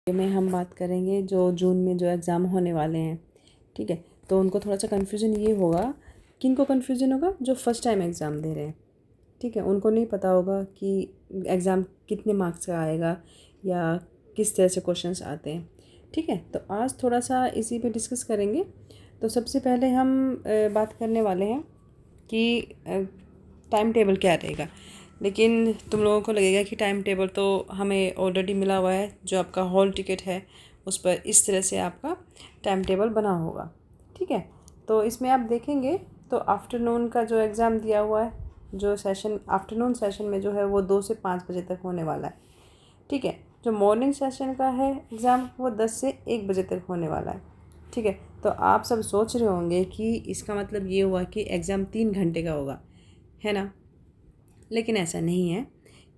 में हम बात करेंगे जो जून में जो एग्ज़ाम होने वाले हैं। ठीक है, तो उनको थोड़ा सा कन्फ्यूज़न ये होगा, किनको कन्फ्यूज़न होगा? जो फर्स्ट टाइम एग्ज़ाम दे रहे हैं। ठीक है, उनको नहीं पता होगा कि एग्ज़ाम कितने मार्क्स का आएगा या किस तरह से क्वेश्चंस आते हैं। ठीक है, तो आज थोड़ा सा इसी पे डिस्कस करेंगे। तो सबसे पहले हम बात करने वाले हैं कि टाइम टेबल क्या रहेगा। लेकिन तुम लोगों को लगेगा कि टाइम टेबल तो हमें ऑलरेडी मिला हुआ है, जो आपका हॉल टिकट है उस पर इस तरह से आपका टाइम टेबल बना होगा। ठीक है, तो इसमें आप देखेंगे तो आफ्टरनून का जो एग्ज़ाम दिया हुआ है, जो सेशन आफ्टरनून सेशन में जो है वो 2 से 5 बजे तक होने वाला है। ठीक है, जो मॉर्निंग सेशन का है एग्ज़ाम वो 10 से 1 बजे तक होने वाला है। ठीक है, तो आप सब सोच रहे होंगे कि इसका मतलब ये हुआ कि एग्ज़ाम 3 घंटे का होगा, है ना? लेकिन ऐसा नहीं है,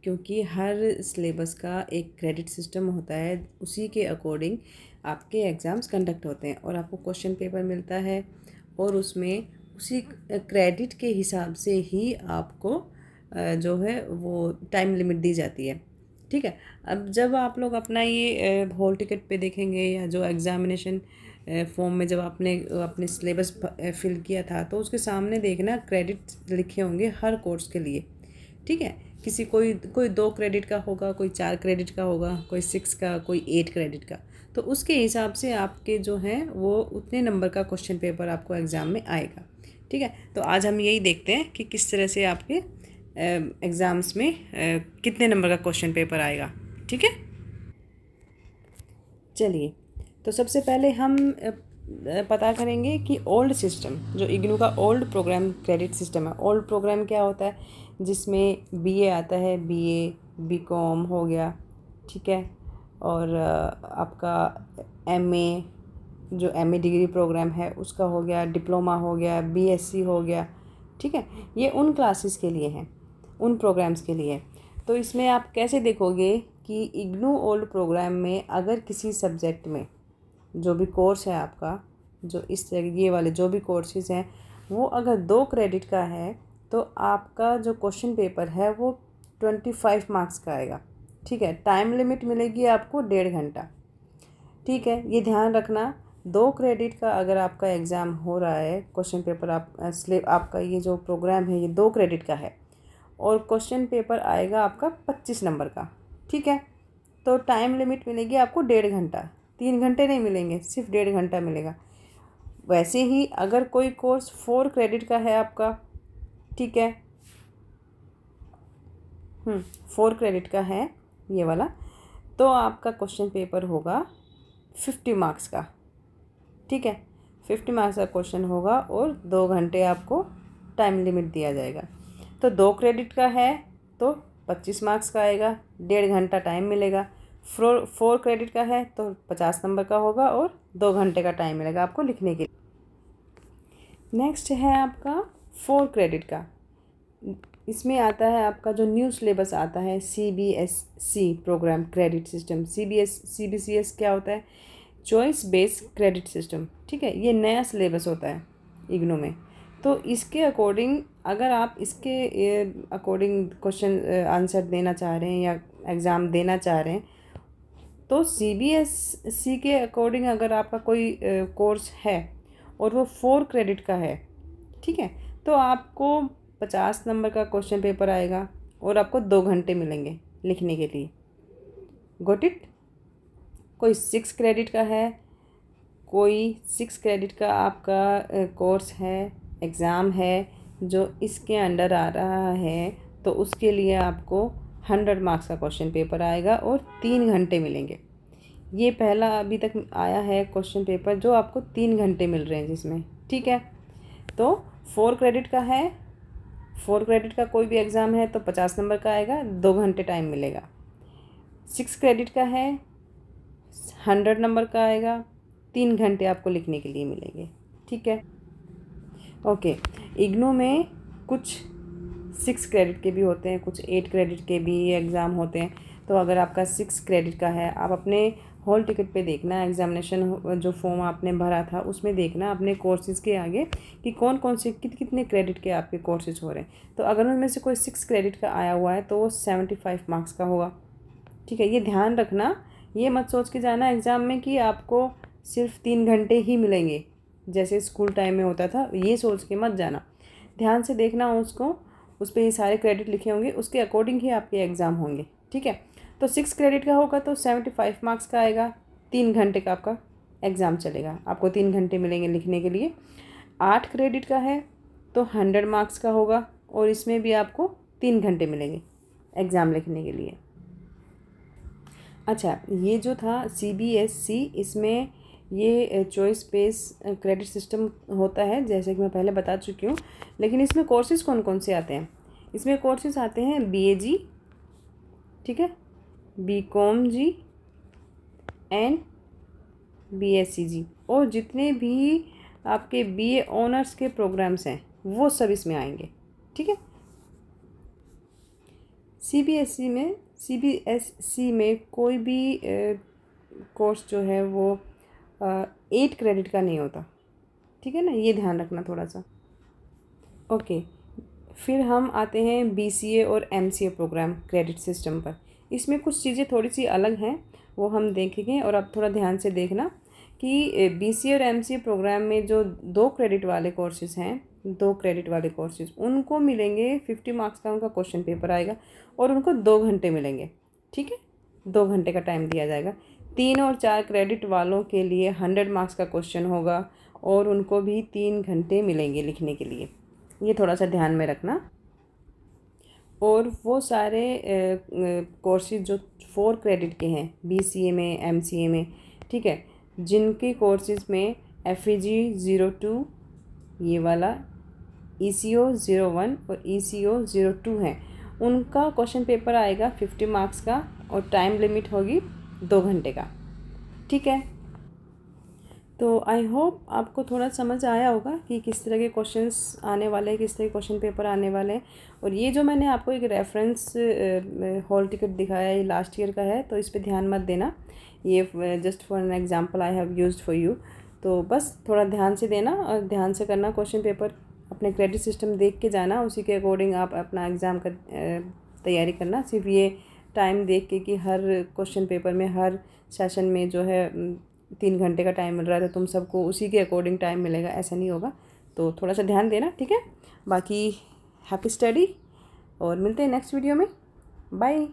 क्योंकि हर सिलेबस का एक क्रेडिट सिस्टम होता है, उसी के अकॉर्डिंग आपके एग्ज़ाम्स कंडक्ट होते हैं और आपको क्वेश्चन पेपर मिलता है और उसमें उसी क्रेडिट के हिसाब से ही आपको जो है वो टाइम लिमिट दी जाती है। ठीक है, अब जब आप लोग अपना ये हॉल टिकट पे देखेंगे या जो एग्ज़ामिनेशन फॉर्म में जब आपने अपने सिलेबस फिल किया था, तो उसके सामने देखना क्रेडिट लिखे होंगे हर कोर्स के लिए। ठीक है, किसी कोई कोई 2 क्रेडिट का होगा, कोई 4 क्रेडिट का होगा, कोई 6 का, कोई 8 क्रेडिट का। तो उसके हिसाब से आपके जो हैं वो उतने नंबर का क्वेश्चन पेपर आपको एग्ज़ाम में आएगा। ठीक है, तो आज हम यही देखते हैं कि किस तरह से आपके एग्ज़ाम्स में कितने नंबर का क्वेश्चन पेपर आएगा। ठीक है, चलिए, तो सबसे पहले हम पता करेंगे कि ओल्ड सिस्टम, जो इग्नू का ओल्ड प्रोग्राम क्रेडिट सिस्टम है। ओल्ड प्रोग्राम क्या होता है? जिसमें बीए आता है, बीए, बीकॉम हो गया। ठीक है, और आपका एमए, जो एमए डिग्री प्रोग्राम है उसका हो गया, डिप्लोमा हो गया, बीएससी हो गया। ठीक है, ये उन क्लासेस के लिए हैं, उन प्रोग्राम्स के लिए। तो इसमें आप कैसे देखोगे कि इग्नू ओल्ड प्रोग्राम में अगर किसी सब्जेक्ट में जो भी कोर्स है आपका, जो इस तरह ये वाले जो भी कोर्सेज़ हैं, वो अगर 2 क्रेडिट का है तो आपका जो क्वेश्चन पेपर है वो 25 मार्क्स का आएगा। ठीक है, टाइम लिमिट मिलेगी आपको 1.5 घंटा। ठीक है, ये ध्यान रखना, 2 क्रेडिट का अगर आपका एग्ज़ाम हो रहा है, क्वेश्चन पेपर आपका ये जो प्रोग्राम है ये 2 क्रेडिट का है और क्वेश्चन पेपर आएगा आपका 25 नंबर का। ठीक है, तो टाइम लिमिट मिलेगी आपको 1.5 घंटा। 3 घंटे नहीं मिलेंगे, सिर्फ 1.5 घंटा मिलेगा। वैसे ही अगर कोई कोर्स 4 क्रेडिट का है आपका, ठीक है, 4 क्रेडिट का है ये वाला, तो आपका क्वेश्चन पेपर होगा 50 मार्क्स का। ठीक है, 50 मार्क्स का क्वेश्चन होगा और 2 घंटे आपको टाइम लिमिट दिया जाएगा। तो 2 क्रेडिट का है तो 25 मार्क्स का आएगा, 1.5 घंटा टाइम मिलेगा। 4 क्रेडिट का है तो 50 नंबर का होगा और 2 घंटे का टाइम मिलेगा आपको लिखने के लिए। नेक्स्ट है आपका 4 क्रेडिट का। इसमें आता है आपका जो न्यू सिलेबस आता है, CBSC programme credit system. CBCS क्या होता है? Choice based credit system. ठीक है, ये नया सिलेबस होता है इग्नू में। तो इसके अकॉर्डिंग अगर आप इसके अकॉर्डिंग क्वेश्चन आंसर देना चाह रहे हैं या एग्ज़ाम देना चाह रहे हैं, तो CBSC के अकॉर्डिंग अगर आपका कोई कोर्स है और वो 4 क्रेडिट का है, ठीक है, तो आपको 50 नंबर का क्वेश्चन पेपर आएगा और आपको 2 घंटे मिलेंगे लिखने के लिए। Got it? कोई 6 क्रेडिट का है, कोई 6 क्रेडिट का आपका कोर्स है, एग्ज़ाम है जो इसके अंडर आ रहा है, तो उसके लिए आपको 100 मार्क्स का क्वेश्चन पेपर आएगा और 3 घंटे मिलेंगे। ये पहला अभी तक आया है क्वेश्चन पेपर जो आपको 3 घंटे मिल रहे हैं जिसमें। ठीक है, तो 4 क्रेडिट का है, 4 क्रेडिट का कोई भी एग्ज़ाम है तो 50 नंबर का आएगा, 2 घंटे टाइम मिलेगा। 6 क्रेडिट का है, 100 नंबर का आएगा, 3 घंटे आपको लिखने के लिए मिलेंगे। ठीक है, ओके। इग्नू में कुछ 6 क्रेडिट के भी होते हैं, कुछ 8 क्रेडिट के भी एग्ज़ाम होते हैं। तो अगर आपका 6 क्रेडिट का है, आप अपने हॉल टिकट पे देखना, एग्ज़ामिनेशन जो फॉर्म आपने भरा था उसमें देखना अपने कोर्सेज़ के आगे कि कौन कौन से कितने क्रेडिट के आपके कोर्सेज़ हो रहे हैं। तो अगर उनमें से कोई 6 क्रेडिट का आया हुआ है तो वो 75 मार्क्स का होगा। ठीक है, ये ध्यान रखना ये मत सोच के जाना एग्ज़ाम में कि आपको सिर्फ 3 घंटे ही मिलेंगे जैसे स्कूल टाइम में होता था, ये सोच के मत जाना। ध्यान से देखना उसको, उस पर ये सारे क्रेडिट लिखे होंगे, उसके अकॉर्डिंग ही आपके एग्ज़ाम होंगे, ठीक है। तो 6 क्रेडिट का होगा तो 75 मार्क्स का आएगा, 3 घंटे का आपका एग्ज़ाम चलेगा, आपको 3 घंटे मिलेंगे लिखने के लिए। 8 क्रेडिट का है तो 100 मार्क्स का होगा और इसमें भी आपको 3 घंटे मिलेंगे एग्ज़ाम लिखने के लिए। अच्छा, ये जो था CBSC, इसमें ये चॉइस बेस क्रेडिट सिस्टम होता है जैसे कि मैं पहले बता चुकी हूँ। लेकिन इसमें कोर्सेज़ कौन कौन से आते हैं? इसमें कोर्सेज़ आते हैं BA जी, ठीक है, BCom जी एंड BSc जी, और जितने भी आपके BA ऑनर्स के प्रोग्राम्स हैं वो सब इसमें आएंगे, ठीक है। CBSC में कोई भी कोर्स जो है वो 8 क्रेडिट का नहीं होता, ठीक है ना, ये ध्यान रखना थोड़ा सा। ओके, फिर हम आते हैं BCA और MCA प्रोग्राम क्रेडिट सिस्टम पर। इसमें कुछ चीज़ें थोड़ी सी अलग हैं, वो हम देखेंगे, और आप थोड़ा ध्यान से देखना कि BCA और MCA प्रोग्राम में जो 2 क्रेडिट वाले कोर्सेज़ हैं, 2 क्रेडिट वाले कोर्सेज़, उनको मिलेंगे 50 मार्क्स का उनका क्वेश्चन पेपर आएगा और उनको 2 घंटे मिलेंगे, ठीक है, 2 घंटे का टाइम दिया जाएगा। 3 और 4 क्रेडिट वालों के लिए 100 मार्क्स का क्वेश्चन होगा और उनको भी 3 घंटे मिलेंगे लिखने के लिए, ये थोड़ा सा ध्यान में रखना। और वो सारे कोर्सेज जो 4 क्रेडिट के हैं BCA में, MCA में, ठीक है, जिनके कोर्सेज में FEG 02 ये वाला, ECO 01 और ECO 02 हैं, उनका क्वेश्चन पेपर आएगा 50 मार्क्स का और टाइम लिमिट होगी 2 घंटे का, ठीक है। तो आई होप आपको थोड़ा समझ आया होगा कि किस तरह के क्वेश्चंस आने वाले हैं, किस तरह के क्वेश्चन पेपर आने वाले हैं। और ये जो मैंने आपको एक रेफरेंस हॉल टिकट दिखाया, ये लास्ट ईयर का है, तो इस पे ध्यान मत देना, ये just for an example I have used for you. तो बस थोड़ा ध्यान से देना और ध्यान से करना क्वेश्चन पेपर, अपने क्रेडिट सिस्टम देख के जाना, उसी के अकॉर्डिंग आप अपना एग्ज़ाम का तैयारी करना। सिर्फ ये टाइम देख के कि हर क्वेश्चन पेपर में, हर सेशन में जो है 3 घंटे का टाइम मिल रहा है तो तुम सबको उसी के अकॉर्डिंग टाइम मिलेगा, ऐसा नहीं होगा। तो थोड़ा सा ध्यान देना, ठीक है। बाकी हैप्पी स्टडी और मिलते हैं नेक्स्ट वीडियो में। बाय।